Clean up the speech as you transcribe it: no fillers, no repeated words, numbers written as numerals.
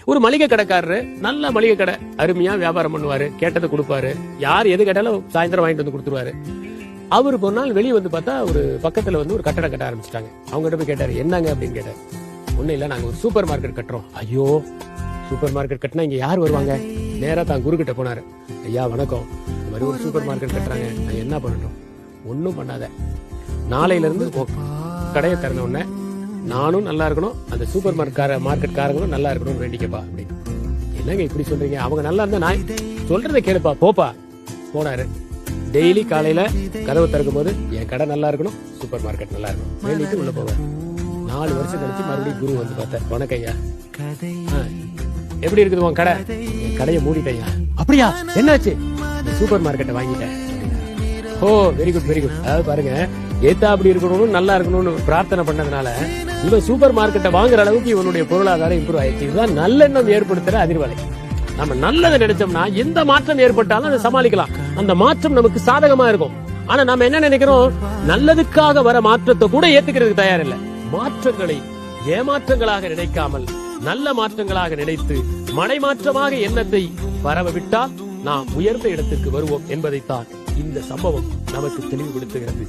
ஒரு மளிகை கடைக்காரரு நல்ல மளிகை கடை, அருமையா வியாபாரம் பண்ணுவாரு, கேட்டதை கொடுப்பாரு, யார் எது கேட்டாலும் சாயந்தரம் வாங்கிட்டு வந்து கொடுத்துருவாரு. அவரு ஒரு நாள் வெளியே வந்து பார்த்தா ஒரு பக்கத்துல வந்து ஒரு கட்டடம் கட்ட ஆரம்பிச்சிட்டாங்க. அவங்ககிட்ட போய் கேட்டாரு, என்னங்க அப்படின்னு கேட்டாரு. ஒண்ணும் இல்ல, நாங்க ஒரு சூப்பர் மார்க்கெட் கட்டுறோம். ஐயோ, சூப்பர் மார்க்கெட் கட்டினா இங்க யார் வருவாங்க? நேரா தான் குரு கிட்ட போனாரு. ஐயா வணக்கம், இந்த மாதிரி ஒரு சூப்பர் மார்க்கெட் கட்டுறாங்க, நான் என்ன பண்ணட்டும்? ஒன்னும் பண்ணாத, நாளையில இருந்து கடையை திறந்த உடனே நானும் நல்லா இருக்கணும், அந்த சூப்பர் மார்க்கெட் காரங்களும் நல்லா இருக்கணும்னு வேண்டிக்கப்பா அப்படின்னு. என்னங்க இப்படி சொல்றீங்க? அவங்க நல்லா இருந்தா நான் சொல்றதை கேளுப்பா, போப்பா. போனாரு. டெய்லி காலையில கதவை திறக்கும் போது என் கடை நல்லா இருக்கணும், சூப்பர் மார்க்கெட் நல்லா இருக்கணும் வேண்டிட்டு உள்ள போவேன். 4 வருஷம் கழிச்சு மறுபடியும் குரு வந்து பார்த்தார். வணக்கம் ஐயா, எப்படி இருக்குது உன் கடை? என் கடையை மூடிட்டையா. அப்படியா, என்னாச்சு? சூப்பர் மார்க்கெட்டை வாங்கிட்டேன். ஓ வெரி குட் வெரி குட். அதாவது பாருங்க, ஏத்தா அப்படி இருக்கணும்னு நல்லா இருக்கணும்னு பிரார்த்தனை பண்ணதுனால இவன் சூப்பர் மார்க்கெட்டை வாங்குற அளவுக்கு இவனுடைய பொருளாதாரம் இம்ப்ரூவ் ஆயிடுச்சு. இதுதான் நல்லெண்ணம் ஏற்படுத்துற அதிர்வலை. நம்ம நல்லதை நினைச்சோம்னா எந்த மாற்றம் ஏற்பட்டாலும் அதை சமாளிக்கலாம். அந்த மாற்றம் நமக்கு சாதகமா இருக்கும். ஆனா நம்ம என்ன நினைக்கிறோம்? நல்லதுக்காக வர மாற்றத்தை கூட ஏத்துக்கிறதுக்கு தயார் இல்லை. மாற்றங்களை ஏமாற்றங்களாக நினைக்காமல் நல்ல மாற்றங்களாக நினைத்து மனை மாற்றமாக எண்ணத்தை பரவ விட்டால் நாம் உயர்ந்த இடத்திற்கு வருவோம் என்பதைத்தான் இந்த சம்பவம் நமக்கு தெளிவுபடுத்துகிறது.